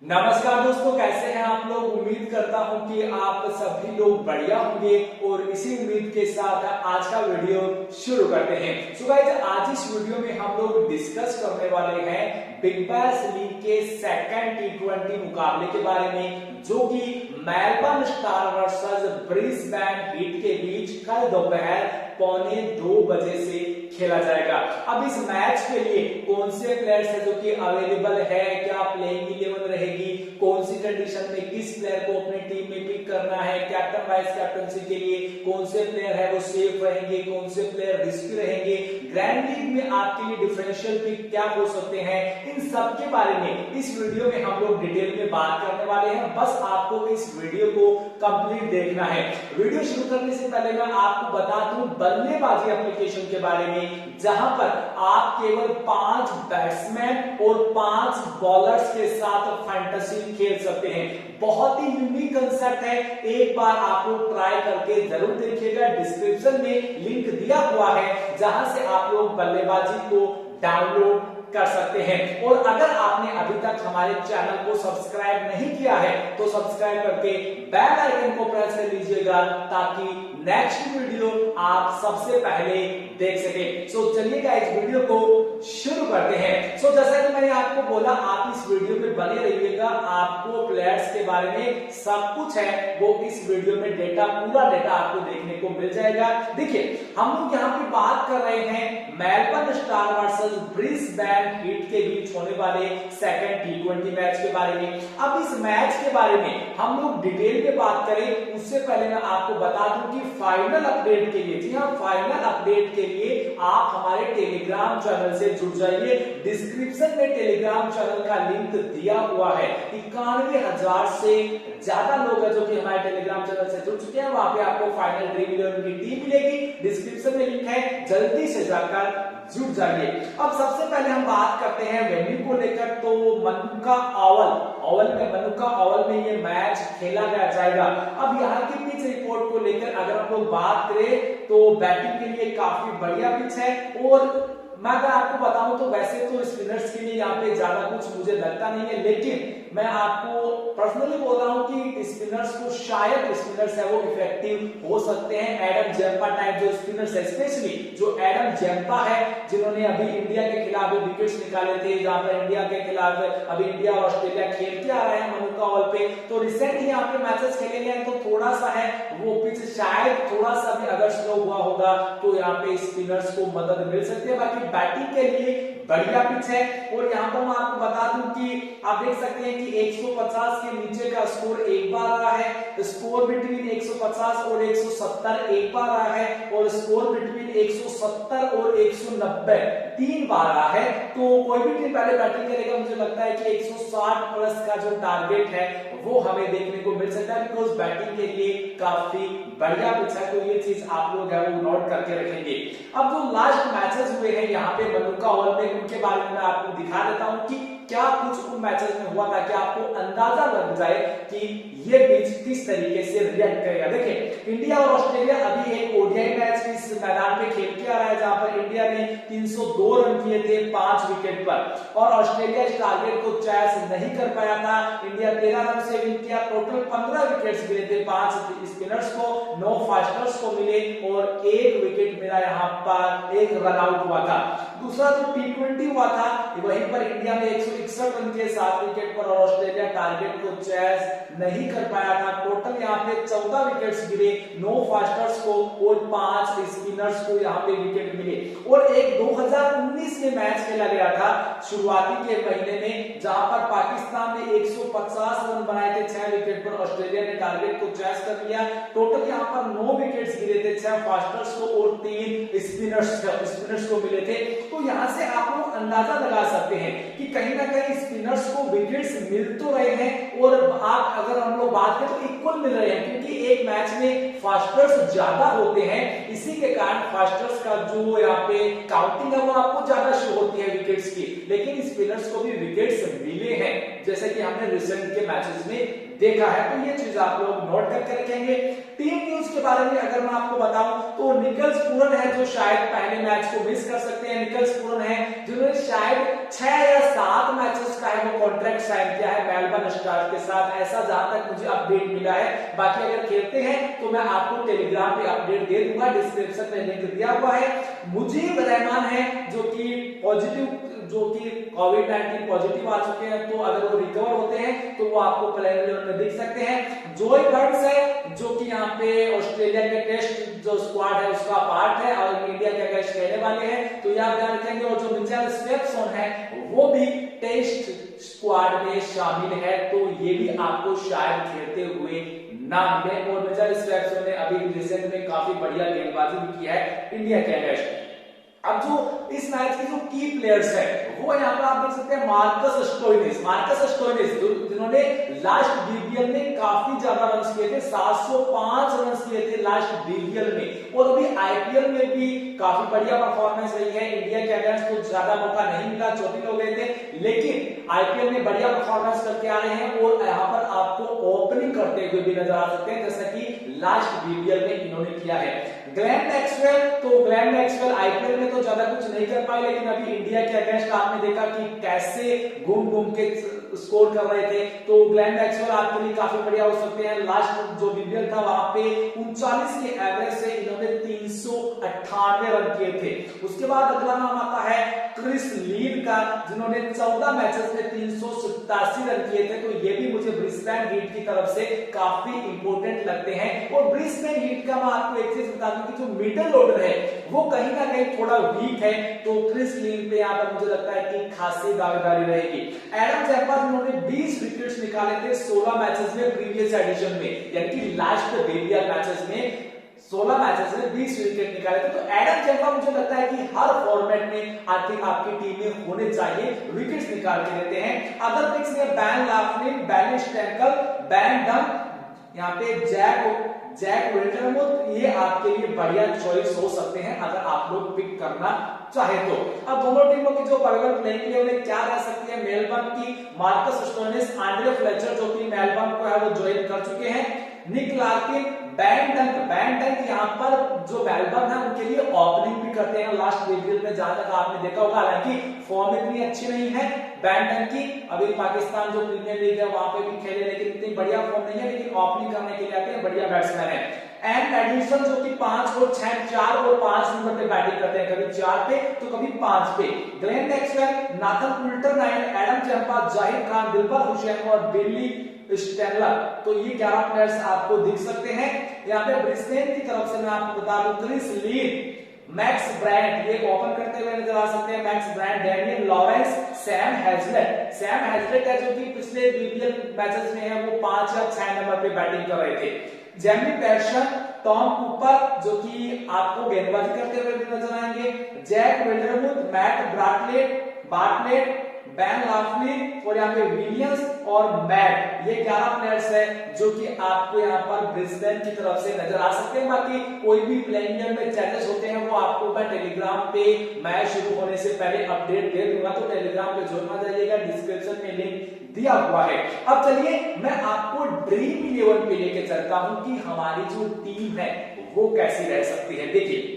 नमस्कार दोस्तों, कैसे हैं आप लोग। उम्मीद करता हूं कि आप सभी लोग बढ़िया होंगे और इसी उम्मीद के साथ आज का वीडियो शुरू करते हैं। सो गाइस, आज इस वीडियो में हम लोग डिस्कस करने वाले हैं बिग बैश लीग के सेकंड टी20 मुकाबले के बारे में, जो कि Melbourne star versus Brisbane heat के बीच कल दोपहर 1:45 बजे से खेला जाएगा। अब इस मैच के लिए कौन से प्लेयर्स है जो कि अवेलेबल है, क्या प्लेइंग 11 रहेगी, कौन सी कंडीशन में किस प्लेयर को अपनी टीम में पिक करना है, कैप्टन वाइस कैप्टनसी के लिए कौन से प्लेयर है वो सेफ रहेंगे, कौन से प्लेयर रिस्की रहेंगे, ग्रैंड लीग में आपके लिए डिफरेंशियल पिक क्या हो सकते हैं, इन सब के बारे में इस वीडियो में हम लोग डिटेल में बात करने वाले हैं। बस आपको इस वीडियो को कंप्लीट देखना है। वीडियो शुरू करने से पहले मैं आपको बता दूं बल्लेबाजी एप्लीकेशन के बारे में, जहां पर आप केवल 5 बैट्समैन और 5 बॉलर्स के साथ फैंटेसी खेल सकते हैं। बहुत ही यूनिक कंसेप्ट है, एक बार आप लोग ट्राई करके जरूर देखिएगा। डिस्क्रिप्शन में लिंक दिया हुआ है जहां से आप लोग बल्लेबाजी को डाउनलोड कर सकते हैं। और अगर आपने अभी तक हमारे चैनल को सब्सक्राइब नहीं किया है तो सब्सक्राइब करके बेल आइकन को प्रेस कर लीजिएगा ताकि नेक्स्ट वीडियो आप सबसे पहले देख सके। सो चलिए गाइस, वीडियो को शुरू करते हैं। सो जैसा कि मैंने आपको बोला, आप इस वीडियो में बने रहिएगा। आपको प्लेयर्स के बारे में सब कुछ है वो इस वीडियो में पूरा डेटा आपको देखने को मिल जाएगा। देखिए, हम लोग यहाँ पे बात कर रहे हैं Melbourne star versus Brisbane heat के बीच होने वाले सेकंड टी20 मैच के बारे में। अब इस मैच के बारे में हम लोग डिटेल में बात करें उससे पहले मैं आपको बता दूं कि फाइनल अपडेट के लिए, जी हाँ, फाइनल अपडेट के लिए आप हमारे टेलीग्राम चैनल से जुड़ जाइए। डिस्क्रिप्शन में टेलीग्राम चैनल का लिंक दिया हुआ है। 91,000 से ज्यादा लोग हैं जो कि हमारे टेलीग्राम चैनल से जुड़ चुके हैं। वहां पे आपको फाइनल ड्रीम 11 की टीम मिलेगी। डिस्क्रिप्शन में लिंक है, जल्दी से जाकर जुड़ जाइए। अब सबसे पहले हम बात करते हैं वेन्यू को लेकर। तो मनुका ओवल में ये मैच खेला जाएगा। अब यहाँ की पिच रिपोर्ट को लेकर अगर हम लोग बात करें तो बैटिंग के लिए काफी बढ़िया पिच है। और मैं अगर आपको बताऊं तो वैसे तो स्पिनर्स के लिए यहाँ पे ज्यादा कुछ मुझे लगता नहीं है, लेकिन मैं आपको पर्सनली बोल रहा हूं कि स्पिनर्स को शायद स्पिनर्स है वो इफेक्टिव हो सकते हैं। एडम जेम्पा टाइप जो स्पिनर्स है, स्पेशली जो एडम जेम्पा है जिन्होंने अभी इंडिया के खिलाफ विकेट्स निकाले थे, जहां पर इंडिया के खिलाफ अभी इंडिया और ऑस्ट्रेलिया खेल के आ रहे हैं मनुका ओवल पे। तो रिसेंटली यहाँ पे मैचेस खेले गए तो थोड़ा सा है वो पिच शायद थोड़ा सा भी अगर स्लो हुआ होगा तो यहाँ पे स्पिनर्स को मदद मिल सकती है। बाकी बैटिंग के लिए बढ़िया पिच है। और यहाँ पर मैं आपको बता दूं कि आप देख सकते हैं कि 150 के नीचे का स्कोर एक बार रहा है, स्कोर बिटवीन 150 और 170 एक बार रहा है, और स्कोर बिटवीन 170 और 190 3 बार रहा है। तो कोई भी टीम पहले बैटिंग करेगा, मुझे लगता है कि 160 प्लस का जो टारगेट है वो हमें देखने को मिल सकता है, बिकॉज बैटिंग के लिए काफी बढ़िया पिच है। तो ये चीज आप लोग है वो नोट करके रखेंगे। अब जो लास्ट मैचेस हुए हैं यहाँ पे मनुका ओवल में, उनके बारे में मैं आपको दिखा देता हूँ कि क्या कुछ उन मैचेस में हुआ ताकि आपको अंदाजा लग जाए कि ये पिच किस तरीके से रिएक्ट करेगा। देखिए, इंडिया और ऑस्ट्रेलिया अभी एक ओडीआई मैच इस मैदान पे खेल के आ रहा है, जहां पर इंडिया ने 302 रन किए थे 5 विकेट पर, और ऑस्ट्रेलिया इस टारगेट को चैस नहीं कर पाया था। इंडिया 13 रन से विन किया। टोटल 15 विकेट्स मिले थे, 5 स्पिनर्स को, 9 फास्टर्स को मिले और 1 विकेट मिला, यहाँ पर 1 रन आउट हुआ था। दूसरा जो टी20 हुआ था वहीं पर इंडिया ने 161 रन के 7 विकेट पर, और ऑस्ट्रेलिया टारगेट को चैस नहीं कर पाया था। टोटल यहाँ पे 14 विकेट्स गिरे, 9 फास्टर्स को और 5 स्पिनर्स को यहाँ पे विकेट मिले। और एक 2019 में मैच खेला गया था शुरुआती के महीने में, जहां पर पाकिस्तान ने 150 रन बनाए थे 6 विकेट पर, ऑस्ट्रेलिया ने टारगेट को चैस कर लिया। टोटल यहाँ पर 9 विकेट्स गिरे थे, 6 फास्टर्स को और 3 स्पिनर्स को मिले थे। तो यहां से आप लोग अंदाजा लगा सकते हैं कि कहीं ना कहीं स्पिनर्स को विकेट्स मिल तो रहे हैं, और आप अगर हम लोग बात करें तो इक्वल मिल रहे हैं, क्योंकि एक मैच में फास्टर्स ज्यादा होते हैं। इसी के कारण फास्टर्स का जो यहाँ पे काउंटिंग है वो आपको ज्यादा शो होती है विकेट्स की, लेकिन स्पिनर्स को भी विकेट्स मिले हैं, जैसे कि हमने रिसेंट के मैचेस में देखा है। तो ये चीज आप लोग नोट करके रखेंगे। टीम न्यूज के बारे में अगर मैं आपको बताऊं तो निकल्स पूरन है जो शायद पहले मैच को मिस कर सकते हैं। निकल्स पूरन है जिन्होंने शायद 6 या 7 मैचेस का है वो कॉन्ट्रैक्ट साइन किया है मेलबर्न स्टार्स के साथ, ऐसा जहां तक मुझे अपडेट मिला है। बाकी अगर खेलते हैं तो मैं आपको टेलीग्राम पे अपडेट दे दूंगा, डिस्क्रिप्शन में लिंक दिया हुआ है। मुजीब रहमान है जो कि पॉजिटिव, जो कि कोविड-19 पॉजिटिव आ चुके हैं, तो अगर वो रिकवर होते हैं तो वो आपको प्लेयर में दिख सकते हैं। जोई बर्ड्स है जो कि यहाँ पे ऑस्ट्रेलिया के टेस्ट जो स्क्वाड है उसका पार्ट है और इंडिया के अगेंस्ट खेलने वाले हैं, तो यहाँ ध्यान रखेंगे। और जो मिचेल स्टेप्सन है वो भी टेस्ट स्क्वाड में शामिल है, तो ये भी आपको शायद खेलते हुए ना मिले। और मिचेल स्टेप्सन ने अभी रिसेंट में काफी बढ़िया गेंदबाजी भी की है इंडिया के अगेंस्ट। अब जो इस मैच के जो की प्लेयर्स है वो यहाँ पर आप देख सकते हैं मार्कस स्टोइनिस जिन्होंने लास्ट बीबीएल में काफी ज्यादा रन किए थे, 705 रन किए थे लास्ट बीबीएल में। और अभी आईपीएल में भी काफी बढ़िया परफॉर्मेंस रही है इंडिया के अगेंस्ट, तो ज्यादा मौका नहीं मिला, चोटिल हो गए थे, लेकिन आईपीएल में बढ़िया परफॉर्मेंस करके आ रहे हैं। और यहाँ पर आपको ओपनिंग करते हुए भी नजर आ सकते हैं जैसा कि लास्ट बीबीएल में इन्होंने किया है। ग्लेन मैक्सवेल आईपीएल में तो ज्यादा कुछ नहीं कर पाए, लेकिन अभी इंडिया के अगेंस्ट आपने देखा कि कैसे घूम के स्कोर कर रहे थे, तो ग्लेन मैक्सवेल आपके लिए काफी बढ़िया हो सकते हैं। लास्ट जो बीबीएल था वहां पे 39 के एवरेज से इन्होंने 398 रन किए थे। उसके बाद अगला नाम आता है क्रिस लीन का, जिन्होंने 14 मैचेस में 387 रन किए थे, तो ये भी मुझे ब्रिस्बेन हीट की तरफ से काफी इंपॉर्टेंट लगते हैं। और ब्रिस्बेन हीट का मैं आपको एक चीज बता दूं कि जो मिडिल ऑर्डर है वो कहीं ना कहीं थोड़ा वीक है, तो क्रिस लीन पे यहाँ पर मुझे लगता है कि खासी दावेदारी रहेगी। एडम जैम्पा जिन्होंने 20 विकेट्स निकाले थे 16 मैचेस में प्रीवियस एडिशन में, यानी कि लास्ट बीबीएल मैचेस में 16 मैचेस में 20 विकेट निकाले थे, तो एडम जैम्पा मुझे लगता है कि हर फॉर्मेट में आखिर आपकी टीम में होने चाहिए, विकेट्स निकाल के देते हैं। अदर पिक्स में बैन लाफ्लिन, बैन स्टैंकल, बैन डन, यहाँ पे जैक विल्टरमुथ, ये आपके लिए बढ़िया चॉइस हो सकते हैं अगर आप लोग पिक करना चाहे तो। अब दोनों टीमों की जो अवेलेबल प्लेइंग के लिए उन्हें क्या रह सकती है, मेलबर्न की मार्कस स्टोइनिस, आंड्रे फ्लेचर जो कि मेलबर्न को है वो ज्वाइन कर चुके हैं, निक लार्किन, बैन डंक यहाँ पर जो मेलबर्न है उनके लिए ओपनिंग भी करते हैं लास्ट बीबीएल में, जहां तक आपने देखा होगा, हालांकि फॉर्म इतनी अच्छी नहीं है बैन डंक की। अभी पाकिस्तान जो प्रीमियर लीग है वहां पे भी खेले, लेकिन इतनी बढ़िया फॉर्म नहीं है, लेकिन ओपनिंग करने के लिए आते हैं, बढ़िया बैट्समैन है। एंड एडिशन जो कि 4 और 5 नंबर पे बैटिंग करते हैं, कभी 4 पे तो कभी 5 पे। Glenn Maxwell, Nathan Coulter Nile, Adam Zampa, Zaheer Khan, दिलबर हुसैन और बिली स्टेनलर, तो ये 11 प्लेयर्स आपको दिख सकते हैं। यहाँ पे ब्रिस्बेन की तरफ से मैं आपको बता दूं क्रिस लीन, मैक्स ब्रांड ये ओपन करते हुए नजर आ सकते हैं, Max Bryant, Daniel Lawrence, Sam Hazlett है जो कि पिछले बीबीएल मैचेस में है वो 5 या 6 नंबर पे बैटिंग कर रहे थे। जेमी पैटसन, टॉम कूपर जो कि आपको गेंदबाजी करते हुए भी नजर आएंगे, जैक विल्टरमुथ, मैट बार्टलेट, बैन लाफ्लिन और यहाँ पे विलियम्स और मैट, ये 11 प्लेयर्स हैं जो कि आपको यहाँ पर ब्रिस्बेन की तरफ से नजर आ सकते हैं। बाकी कोई भी प्लेइंग में चेंजेस होते हैं वो आपको मैं टेलीग्राम पे मैच शुरू होने से पहले अपडेट दे दूंगा, तो टेलीग्राम पे जुड़ना जाइएगा, डिस्क्रिप्शन में लिंक दिया हुआ है। अब चलिए मैं आपको ड्रीम 11 पे लेके चलता हूं कि हमारी जो टीम है वो कैसी रह सकती है। देखिए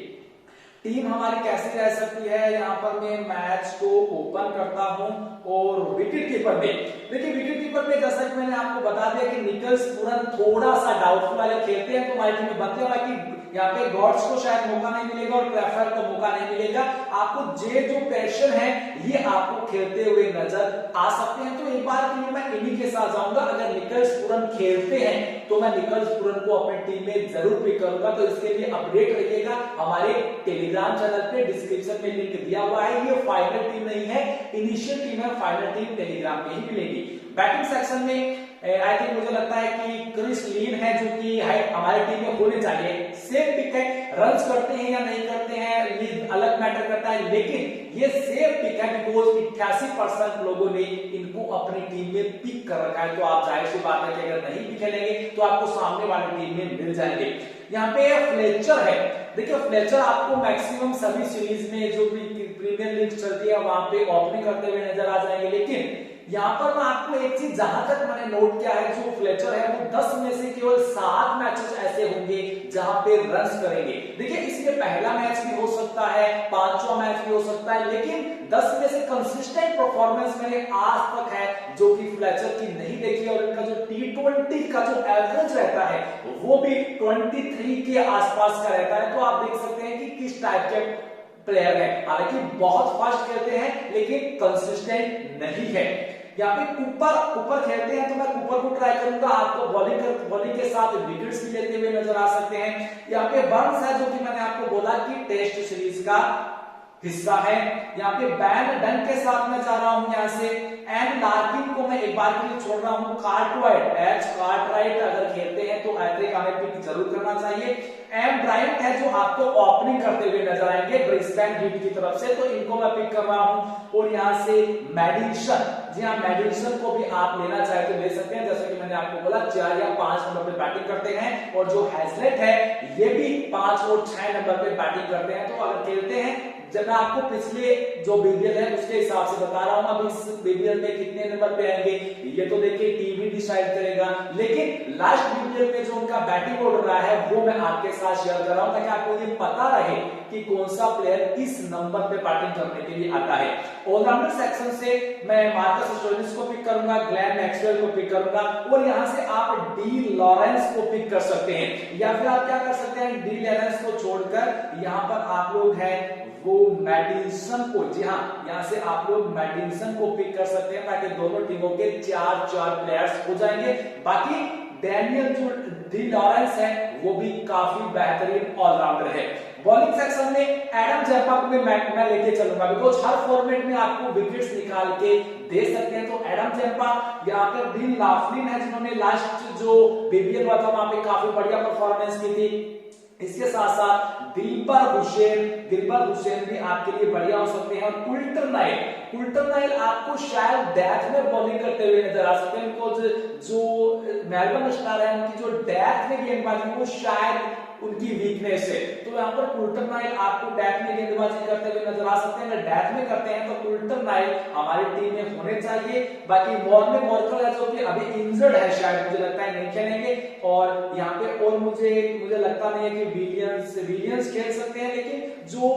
टीम हमारी कैसी रह सकती है, यहाँ पर मैं मैच को ओपन करता हूं और विकेट कीपर में देखिए, विकेट कीपर में जैसा कि मैंने आपको बता दिया कि निकल्स पूरन थोड़ा सा डाउटफुल वाले खेलते हैं, तो हमारी टीम में बनते हैं कि यहाँ पे गॉड्स को शायद मौका नहीं मिलेगा और प्रेफर को मौका नहीं मिलेगा। आपको ये जो पैशन है ये आपको खेलते हुए नजर आ सकते हैं, तो एक बार के लिए मैं इन्हीं के साथ जाऊंगा। अगर निकल्स पूरन खेलते हैं तो मैं निकल्स पूरन को अपनी टीम में जरूर पिक करूंगा, तो इसके लिए अपडेट रहिएगा हमारे टेलीग्राम चैनल पे, डिस्क्रिप्शन में लिंक दिया हुआ है। ये फाइनल टीम नहीं है, इनिशियल टीम है, फाइनल टीम टेलीग्राम पे ही मिलेगी। बैटिंग सेक्शन में आई थिंक मुझे लगता है कि क्रिस लीन है जो कि हमारी टीम में होने चाहिए, सेफ पिक है। रन्स करते हैं या नहीं करते हैं ये अलग मैटर करता है, लेकिन ये सेफ पिक है बिकॉज 88% लोगों ने इनको अपनी टीम में पिक कर रखा है, तो आप जाहिर सी बात है कि अगर नहीं भी खेलेंगे तो आपको सामने वाली टीम में मिल जाएंगे। यहाँ पे फ्लेचर है, देखिए फ्लेचर आपको मैक्सिमम सभी सीरीज में जो भी प्रीमियर लीग चलती है वहां पे ओपनिंग करते हुए नजर आ जाएंगे, लेकिन यहाँ पर मैं आपको एक चीज जहां तक मैंने नोट किया है, जो फ्लेचर है वो 10 में से केवल 7 मैचेस ऐसे होंगे जहां पे रन्स करेंगे। देखिए इसमें पहला मैच भी हो सकता है, 5वां मैच भी हो सकता है, लेकिन 10 में से कंसिस्टेंट परफॉर्मेंस मैंने आज तक है जो कि फ्लेचर की नहीं देखी। और इनका जो T20 का जो एवरेज रहता है वो भी 23 के आसपास का रहता है। तो आप देख सकते हैं कि किस टाइप के प्लेयर है। हालांकि बहुत फास्ट खेलते हैं लेकिन कंसिस्टेंट नहीं है। यहाँ पे ऊपर खेलते हैं तो मैं ऊपर को ट्राई करूंगा, आपको बॉलिंग के साथ विकेट्स भी लेते हुए नजर आ सकते हैं। यहाँ पे बर्न्स है जो कि मैंने आपको बोला कि टेस्ट सीरीज का हिस्सा है। यहाँ पे बैन डन के साथ मैं जा रहा हूं यहाँ से। एंड लार्किन को मैं एक बार के लिए छोड़ रहा हूं। कार्टराइट अगर खेलते हैं तो हैट्रिक हमें पिक जरूर करना चाहिए। एम ब्रायंट है जो आपको ओपनिंग करते हुए नजर आएंगे ब्रिस्बेन हीट की तरफ से, तो इनको मैं पिक कर रहा हूं। और यहाँ से मैडिसन, जी हाँ मैडिसन को भी आप लेना चाहे तो ले सकते हैं। जैसे कि मैंने आपको बोला 4 या 5 नंबर पे बैटिंग करते हैं। और जो हैजलेट है ये भी 5 और 6 नंबर पे बैटिंग करते हैं। तो अगर खेलते हैं, जब मैं आपको पिछले जो बीबीएल है उसके हिसाब से बता रहा हूं, अब इस बीबीएल में कितने नंबर पे आएंगे ये तो देखिए टीम ही डिसाइड करेगा। लेकिन लास्ट बीबीएल में जो उनका बैटिंग ऑर्डर रहा है वो मैं आपके साथ शेयर कर रहा हूं ताकि आपको ये पता रहे कि कौन सा प्लेयर किस नंबर पे बैटिंग करने के लिए आता है। ऑलराउंडर सेक्शन से मैं मार्कस स्टोइनिस को पिक करूंगा, ग्लेन मैक्सवेल को पिक करूंगा। और यहां से आप डी लॉरेंस को पिक कर सकते हैं, या फिर आप क्या कर सकते हैं, डी लॉरेंस को छोड़कर यहां पर आप लोग हैं वो मैडिसन को, जी हाँ यहां से आप लोग मैडिसन को पिक कर सकते हैं ताकि दोनों टीमों के 4 प्लेयर्स हो जाएंगे। बाकी डैनियल जो डी लॉरेंस है वो भी काफी बेहतरीन ऑलराउंडर है। बॉलिंग सेक्शन में एडम जैम्पा को भी मैं लेके चलूंगा, बिकॉज हर फॉर्मेट में आपको विकेट्स निकाल के दे सकते हैं। तो एडम जैम्पा, यहाँ पर डीन लाफ्लिन है जिन्होंने लास्ट जो बीबीएल हुआ था वहां पे काफी बढ़िया परफॉर्मेंस की थी। इसके साथ साथ दिलबर हुसैन भी आपके लिए बढ़िया हो सकते हैं। और कुल्टर नाइल आपको शायद डेथ में बॉलिंग करते हुए नजर आ सकते हैं, बिकॉज जो मेलबर्न स्टार है उनकी जो डेथ में गेंदबाजी वो शायद उनकी वीकनेस है। तो यहाँ पर कुल्टर नाइल आपको डेथ में गेंदबाजी करते हुए नजर आ सकते हैं। अगर डेथ में करते हैं तो कुल्टर नाइल हमारी टीम में होने चाहिए। बाकी मॉर्कल है जो कि अभी इंजर्ड है, शायद मुझे लगता है नहीं खेलेंगे। और यहाँ पे और मुझे लगता नहीं है कि विलियम्स खेल सकते हैं। लेकिन जो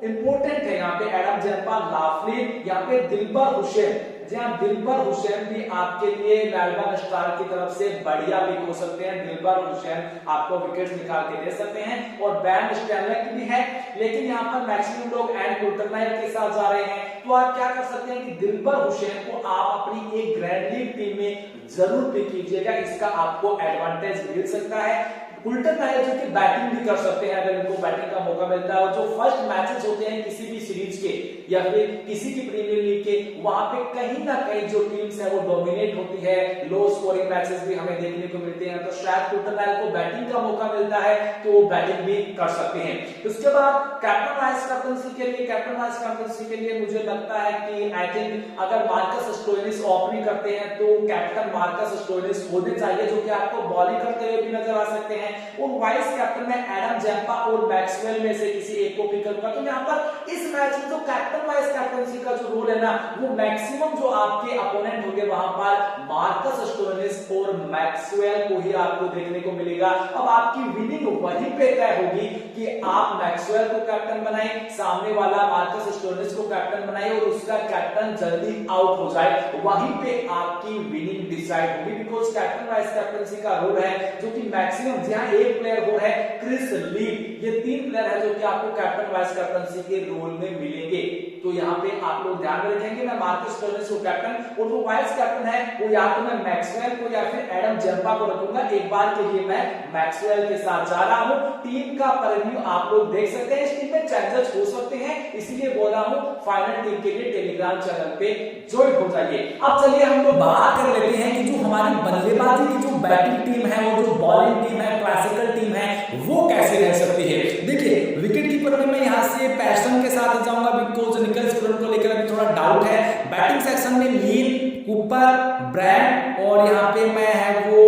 इंपॉर्टेंट है यहाँ पे एडम जैम्पा, लाफ्लिन, यहाँ पे दिलबर हुसैन, जहां दिलबर हुसैन भी आपके लिए मेलबर्न स्टार की तरफ से बढ़िया पिक हो सकते हैं। दिलबर हुसैन आपको विकेट्स निकाल के दे सकते हैं। और बैन स्टैनलेक भी है, लेकिन यहाँ पर मैक्सिमम लोग एंड कुल्टर नाइल के साथ जा रहे हैं। तो आप क्या कर सकते हैं कि दिलबर हुसैन को आप अपनी एक ग्रैंड लीग टीम में जरूर पिक कीजिएगा, इसका आपको एडवांटेज मिल सकता है। कुल्टर नाइल जो कि बैटिंग भी कर सकते हैं अगर इनको बैटिंग का मौका मिलता है। और जो फर्स्ट मैचेस होते हैं किसी भी सीरीज के या फिर किसी की प्रीमियर लीग के, वहां पे कहीं ना कहीं जो टीम्स है वो डोमिनेट होती है, लो स्कोरिंग मैचेस भी हमें देखने को मिलते हैं। तो शायद कुल्टर नाइल को बैटिंग का मौका मिलता है तो वो बैटिंग भी कर सकते हैं। उसके बाद कैप्टन वाइस कैप्टनसी के लिए मुझे लगता है कि आई थिंक अगर मार्कस स्टोइनिस ओपनिंग करते हैं तो कैप्टन मार्कस स्टोइनिस होने चाहिए, जो कि आपको बॉलिंग करते हुए भी नजर आ सकते हैं। और वाइस कैप्टन में एडम जैम्पा और मैक्सवेल में से किसी एक को पिक करूंगा। तो यहाँ पर इस मैच में जो कैप्टन वाइस कैप्टनसी का जो रोल है ना, वो मैक्सिमम जो आपके अपोनेंट होंगे वहां पर मार्कस स्टोइनिस और मैक्सवेल को ही आपको देखने को मिलेगा। अब आपकी विनिंग वहीं पे तय होगी कि आप मैक्सवेल को कैप्टन बनाएं, सामने वाला मार्कस स्टोइनिस को कैप्टन बनाए और उसका कैप्टन जल्दी आउट हो जाए, वहीं पे आपकी विनिंग डिसाइड होगी। बिकॉज कैप्टन वाइस कैप्टनसी का रोल है जो कि मैक्सिमम, जहां एक प्लेयर वो है क्रिस लीड, ये 3 प्लेयर है जो कि आपको कैप्टन वाइस कैप्टनसी के रोल में मिलेंगे। तो यहाँ पे आप लोग ध्यान में रखेंगे, मैं मार्कस स्टोइनिस को कैप्टन और जो वाइस कैप्टन है वो या तो मैं मैक्सवेल को या फिर एडम जैम्पा को रखूंगा। एक बार के लिए मैं मैक्सवेल के साथ जा रहा हूं। टीम का प्रीव्यू आप लोग देख सकते हैं, इस टीम में चेंजेस हो सकते हैं, इसलिए बोल रहा हूं फाइनल टीम के लिए टेलीग्राम चैनल पे ज्वाइन हो जाइए। अब चलिए हम लोग बात कर लेते हैं कि जो हमारी बल्लेबाजी की जो बैटिंग टीम है और जो बॉलिंग टीम है, क्लासिकल टीम है, वो कैसे रह सकती है। देखिए विकेट कीपर में मैं यहाँ से पैशन के साथ जाऊंगा, बिकॉज निकल स्टोरन को लेकर अभी थोड़ा डाउट है। बैटिंग सेक्शन में लीन, कूपर, ब्रैंड और यहाँ पे मैं है वो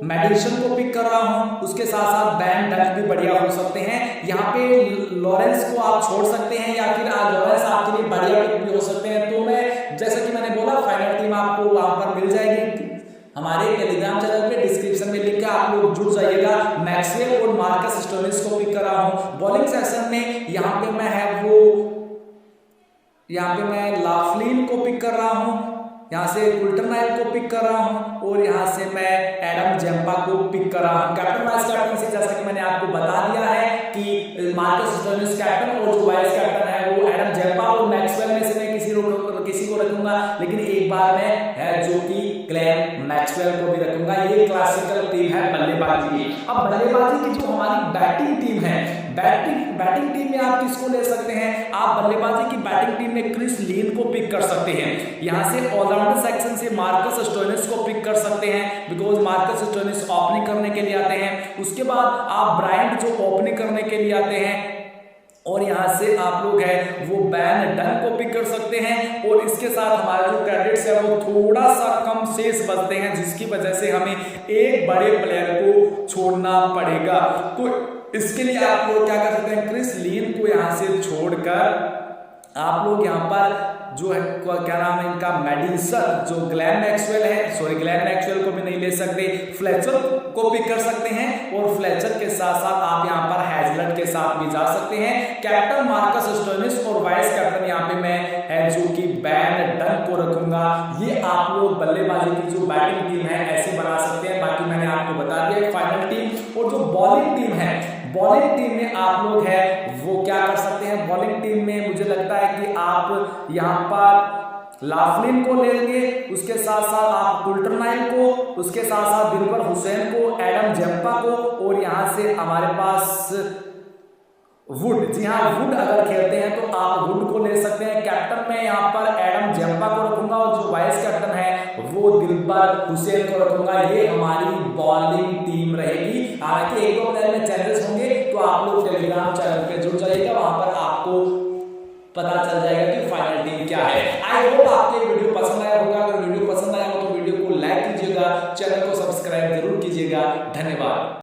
मैडिसन को पिक कर रहा हूं। उसके साथ साथ बैन डक भी बढ़िया हो सकते हैं। यहाँ पे लॉरेंस को आप छोड़ सकते हैं या फिर आज लॉरेंस आपके लिए बढ़िया पिक भी हो सकते हैं। तो मैं जैसा कि मैंने बोला फाइनल टीम आपको हमारे टेलीग्राम चैनल पे डिस्क्रिप्शन में लिंक है, आप लोग जुड़ जाइएगा। मैक्सवेल और मार्कस स्टोइनिस को पिक कर रहा हूं। बॉलिंग सेक्शन में यहाँ पे मैं लाफ्लिन को पिक कर रहा हूं, यहाँ से कुल्टरनाइल को पिक कर रहा हूं और यहाँ से मैं एडम जेम्पा को पिक कर रहा हूं। कैप्टन वाइस कैप्टन से जैसा कि मैंने आपको बता दिया है कि मार्कस स्टोइनिस कैप्टन और जो वाइस कैप्टन है वो एडम जेम्पा और मैक्सवेल में से मैं किसी को रखूंगा, लेकिन एक बार मैं जो कि ग्लेन मैक्सवेल को भी रखूंगा। ये क्लासिकल टीम है बल्लेबाजी की। अब बल्लेबाजी की जो हमारी बैटिंग टीम है, बैटिंग टीम में आप किसको ले सकते हैं? आप बल्लेबाजी की बैटिंग टीम में क्रिस लीन को पिक कर सकते हैं। यहाँ से ऑलराउंडर सेक्शन से मार्कस स्टोइनिस को पिक कर सकते हैं, बिकॉज मार्कस स्टोइनिस ओपनिंग करने के लिए आते हैं। उसके बाद आप ब्रायंट जो ओपनिंग करने के लिए आते हैं, और यहाँ से आप लोग हैं वो बैन डन को पिक कर सकते हैं। और इसके साथ हमारे जो कैंडिडेट्स है वो थोड़ा सा कम शेष बचते हैं, जिसकी वजह से हमें एक बड़े प्लेयर को छोड़ना पड़ेगा। तो इसके लिए आप लोग क्या कर सकते हैं? क्रिस लीन को यहाँ से छोड़कर आप लोग यहाँ पर जो है क्या नाम है इनका, मेडिसन, जो ग्लेन मैक्सवेल को भी नहीं ले सकते, फ्लेचर को पिक कर सकते हैं। और फ्लेचर के साथ साथ आप यहाँ पर हैजलट के साथ भी जा सकते हैं। कैप्टन मार्कस स्टोइनिस और वाइस कैप्टन यहाँ पे मैं है जो कि बैन डन को रखूंगा। ये आप लोग बल्लेबाजी की जो बैटिंग टीम है ऐसे बना सकते हैं। बाकी मैंने आपको बता दिया फाइनल टीम। और जो बॉलिंग टीम है, बॉलिंग टीम में आप लोग है वो क्या कर सकते हैं? बॉलिंग टीम में मुझे लगता है कि आप यहाँ पर लाफ्लिन को लेंगे, उसके साथ साथ आप कुल्टरनाइल को, उसके साथ साथ दिलबर हुसैन को, एडम जेम्पा को, और यहाँ से हमारे पास वुड, जी हाँ वुड अगर खेलते हैं तो आप वुड को ले सकते हैं। कैप्टन में यहाँ पर एडम जेम्पा को रखूंगा और जो वाइस कैप्टन है वो दिलबर हुसैन को रखूंगा। ये हमारी बॉलिंग टीम रहेगी। हालांकि एक दो प्लेयर में चेंजेस होंगे, तो आप लोग टेलीग्राम चैनल पे जुड़ जाइएगा, वहां पर आपको पता चल जाएगा कि फाइनल टीम क्या है। आई होप आपको वीडियो पसंद आया होगा। अगर वीडियो पसंद आया हो तो वीडियो को लाइक कीजिएगा, चैनल को सब्सक्राइब जरूर कीजिएगा। धन्यवाद।